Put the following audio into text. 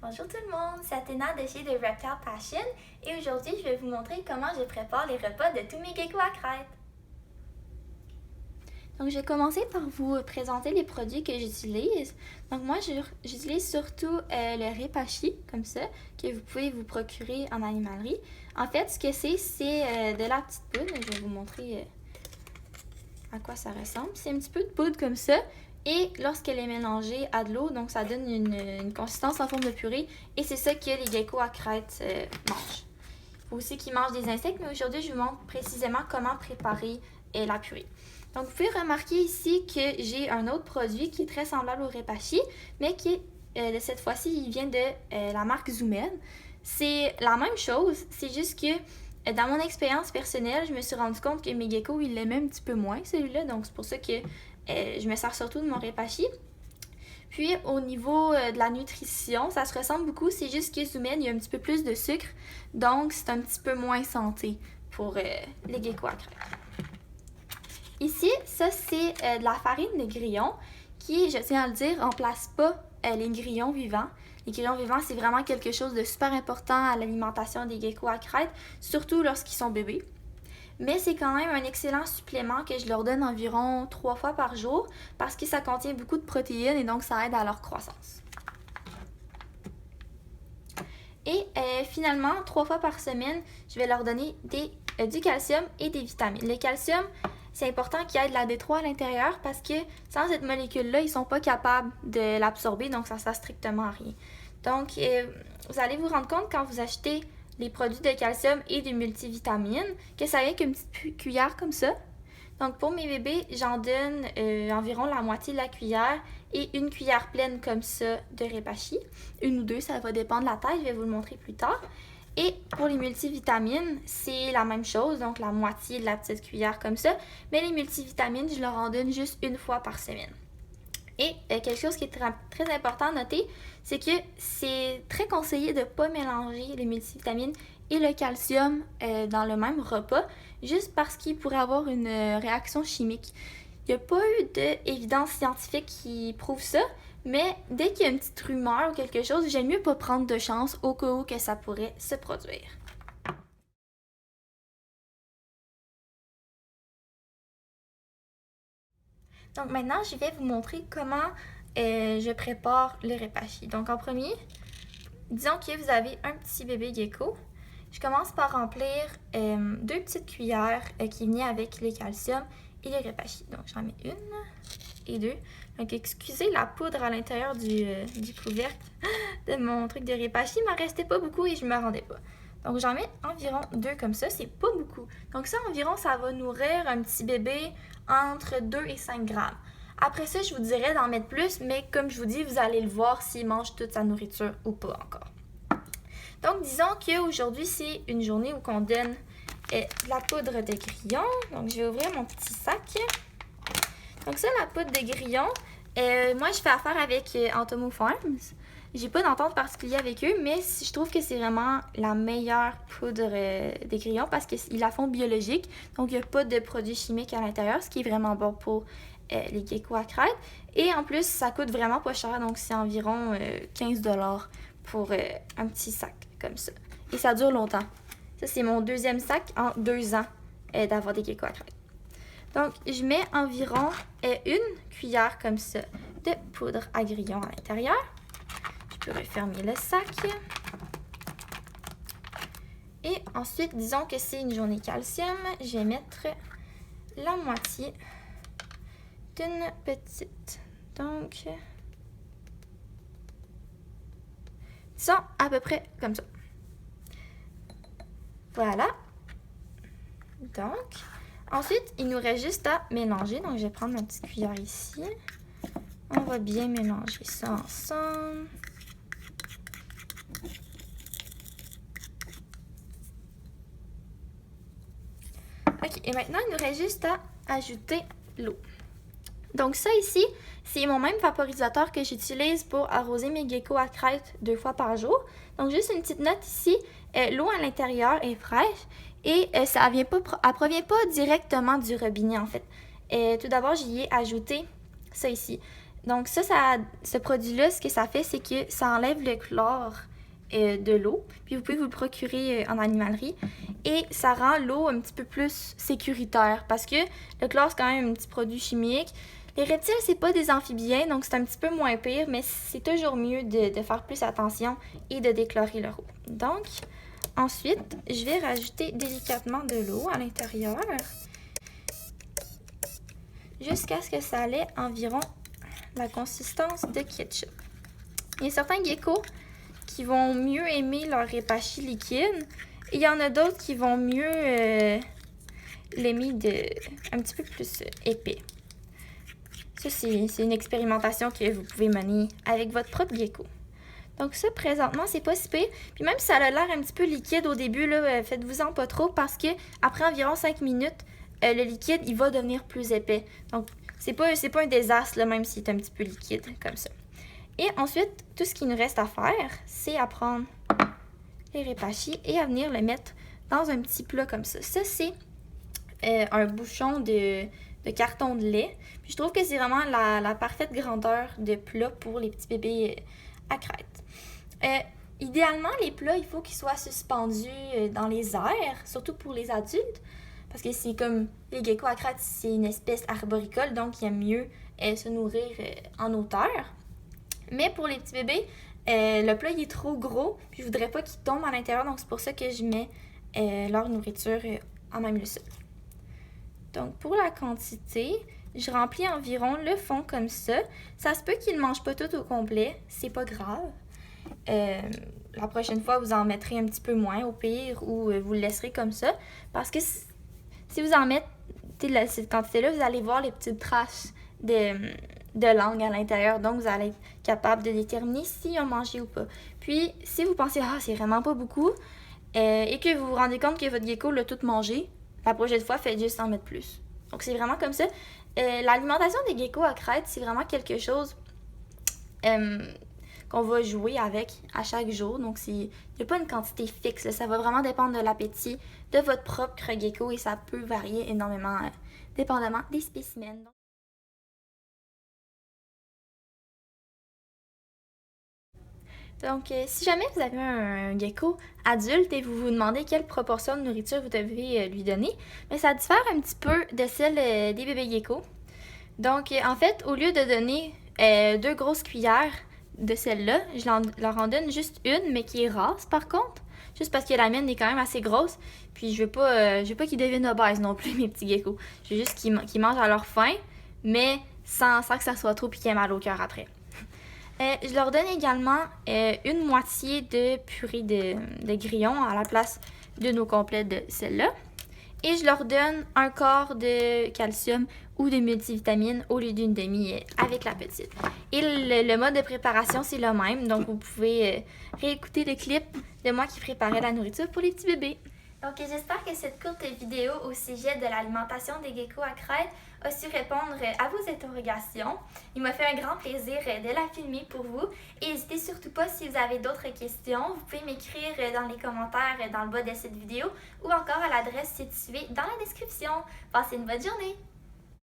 Bonjour tout le monde, c'est Athéna de chez The Reptile Passion et aujourd'hui je vais vous montrer comment je prépare les repas de tous mes geckos à crête. Donc je vais commencer par vous présenter les produits que j'utilise. Donc moi j'utilise surtout le Repashy comme ça que vous pouvez vous procurer en animalerie. En fait ce que c'est de la petite poudre, je vais vous montrer à quoi ça ressemble. C'est un petit peu de poudre comme ça. Et lorsqu'elle est mélangée à de l'eau, donc ça donne une consistance en forme de purée. Et c'est ça que les geckos à crête mangent. Il faut aussi qu'ils mangent des insectes, mais aujourd'hui, je vous montre précisément comment préparer la purée. Donc, vous pouvez remarquer ici que j'ai un autre produit qui est très semblable au Repashy, mais qui de cette fois-ci, il vient de la marque Zoomed. C'est la même chose, c'est juste que dans mon expérience personnelle, je me suis rendu compte que mes geckos, ils l'aimaient un petit peu moins, celui-là. Donc, c'est pour ça que je me sers surtout de mon Repashy. Puis au niveau de la nutrition, ça se ressemble beaucoup, c'est juste que Zoomed, il y a un petit peu plus de sucre, donc c'est un petit peu moins santé pour les geckos à crête. Ici, ça c'est de la farine de grillon qui, je tiens à le dire, remplace pas les grillons vivants. Les grillons vivants, c'est vraiment quelque chose de super important à l'alimentation des geckos à crête, surtout lorsqu'ils sont bébés. Mais c'est quand même un excellent supplément que je leur donne environ 3 fois par jour parce que ça contient beaucoup de protéines et donc ça aide à leur croissance. Et finalement, 3 fois par semaine, je vais leur donner du calcium et des vitamines. Le calcium, c'est important qu'il y ait de la D3 à l'intérieur parce que sans cette molécule-là, ils ne sont pas capables de l'absorber, donc ça ne sert strictement à rien. Donc, vous allez vous rendre compte quand vous achetez les produits de calcium et de multivitamines, que ça vient qu'une petite cuillère comme ça. Donc pour mes bébés, j'en donne environ la moitié de la cuillère et une cuillère pleine comme ça de Repashy. Une ou deux, ça va dépendre de la taille, je vais vous le montrer plus tard. Et pour les multivitamines, c'est la même chose, donc la moitié de la petite cuillère comme ça. Mais les multivitamines, je leur en donne juste une fois par semaine. Et quelque chose qui est très important à noter, c'est que c'est très conseillé de ne pas mélanger les multivitamines et le calcium dans le même repas, juste parce qu'il pourrait avoir une réaction chimique. Il n'y a pas eu d'évidence scientifique qui prouve ça, mais dès qu'il y a une petite rumeur ou quelque chose, j'aime mieux pas prendre de chance au cas où que ça pourrait se produire. Donc maintenant, je vais vous montrer comment je prépare le Repashy. Donc en premier, disons que vous avez un petit bébé gecko. Je commence par remplir 2 petites cuillères qui venaient avec le calcium et le Repashy. Donc j'en mets 1 et 2. Donc excusez la poudre à l'intérieur du couvercle de mon truc de Repashy, il m'en restait pas beaucoup et je me rendais pas. Donc j'en mets environ 2 comme ça, c'est pas beaucoup. Donc ça environ, ça va nourrir un petit bébé entre 2 et 5 grammes. Après ça, je vous dirais d'en mettre plus, mais comme je vous dis, vous allez le voir s'il mange toute sa nourriture ou pas encore. Donc disons qu'aujourd'hui, c'est une journée où on donne de la poudre de grillon. Donc je vais ouvrir mon petit sac. Donc ça, la poudre de grillon, moi je fais affaire avec Entomo Farms. J'ai pas d'entente particulière avec eux, mais je trouve que c'est vraiment la meilleure poudre des grillons parce qu'ils la font biologique. Donc, il n'y a pas de produits chimiques à l'intérieur, ce qui est vraiment bon pour les geckos à crête. Et en plus, ça coûte vraiment pas cher, donc c'est environ 15$ pour un petit sac comme ça. Et ça dure longtemps. Ça, c'est mon deuxième sac en 2 ans d'avoir des geckos à crête. Donc, je mets environ 1 cuillère comme ça de poudre à grillon à l'intérieur. Je peux refermer le sac. Et ensuite, disons que c'est une journée calcium, je vais mettre la moitié d'une petite. Donc, disons à peu près comme ça. Voilà. Donc, ensuite, il nous reste juste à mélanger. Donc, je vais prendre ma petite cuillère ici. On va bien mélanger ça ensemble. Ok, et maintenant, il nous reste juste à ajouter l'eau. Donc ça ici, c'est mon même vaporisateur que j'utilise pour arroser mes geckos à crête 2 fois par jour. Donc juste une petite note ici, l'eau à l'intérieur est fraîche et ça ne provient pas directement du robinet en fait. Tout d'abord, j'y ai ajouté ça ici. Donc ce produit-là, ce que ça fait, c'est que ça enlève le chlore de l'eau. Puis vous pouvez vous le procurer en animalerie. Et ça rend l'eau un petit peu plus sécuritaire parce que le chlore, c'est quand même un petit produit chimique. Les reptiles, c'est pas des amphibiens, donc c'est un petit peu moins pire, mais c'est toujours mieux de faire plus attention et de déchlorer leur eau. Donc, ensuite, je vais rajouter délicatement de l'eau à l'intérieur jusqu'à ce que ça ait environ la consistance de ketchup. Il y a certains geckos qui vont mieux aimer leur répachi liquide et il y en a d'autres qui vont mieux l'aimer un petit peu plus épais. Ça, c'est une expérimentation que vous pouvez mener avec votre propre gecko. Donc ça, présentement, c'est pas si pire. Puis même si ça a l'air un petit peu liquide au début, là, faites-vous-en pas trop parce que après environ 5 minutes, le liquide, il va devenir plus épais. Donc, c'est pas un désastre, là, même s'il est un petit peu liquide, comme ça. Et ensuite, tout ce qu'il nous reste à faire, c'est à prendre les repachis et à venir le mettre dans un petit plat comme ça. Ça, c'est un bouchon de carton de lait. Puis je trouve que c'est vraiment la parfaite grandeur de plat pour les petits bébés à crête. Idéalement, les plats, il faut qu'ils soient suspendus dans les airs, surtout pour les adultes, parce que c'est comme les geckos à crête, c'est une espèce arboricole, donc il aime mieux se nourrir en hauteur. Mais pour les petits bébés, le plat il est trop gros, puis je voudrais pas qu'ils tombent à l'intérieur, donc c'est pour ça que je mets leur nourriture en même le sol. Donc pour la quantité, je remplis environ le fond comme ça. Ça se peut qu'ils ne mangent pas tout au complet, c'est pas grave. La prochaine fois, vous en mettrez un petit peu moins au pire ou vous le laisserez comme ça. Parce que si vous en mettez cette quantité-là, vous allez voir les petites traces de langue à l'intérieur. Donc, vous allez être capable de déterminer s'ils ont mangé ou pas. Puis, si vous pensez « Ah, c'est vraiment pas beaucoup et que vous vous rendez compte que votre gecko l'a tout mangé, la prochaine fois, faites juste en mettre plus. Donc, c'est vraiment comme ça. L'alimentation des geckos à crête, c'est vraiment quelque chose qu'on va jouer avec à chaque jour. Donc, il n'y a pas une quantité fixe. Là. Ça va vraiment dépendre de l'appétit de votre propre gecko et ça peut varier énormément dépendamment des spécimens. Donc, si jamais vous avez un gecko adulte et vous vous demandez quelle proportion de nourriture vous devez lui donner, mais ça diffère un petit peu de celle des bébés geckos. Donc, en fait, au lieu de donner 2 grosses cuillères de celle-là, je leur en donne juste une, mais qui est rase par contre, juste parce que la mienne est quand même assez grosse. Puis, je veux pas qu'ils deviennent obèses non plus, mes petits geckos. Je veux juste qu'ils mangent à leur faim, mais sans que ça soit trop et qu'ils aient mal au cœur après. Je leur donne également une moitié de purée de grillons à la place d'une au complet de celle-là. Et je leur donne un quart de calcium ou de multivitamines au lieu d'une demi avec la petite. Et le mode de préparation, c'est le même. Donc, vous pouvez réécouter le clip de moi qui préparait la nourriture pour les petits bébés. Donc, j'espère que cette courte vidéo au sujet de l'alimentation des geckos à crête a su répondre à vos interrogations. Il m'a fait un grand plaisir de la filmer pour vous. Et n'hésitez surtout pas si vous avez d'autres questions. Vous pouvez m'écrire dans les commentaires dans le bas de cette vidéo ou encore à l'adresse située dans la description. Passez une bonne journée!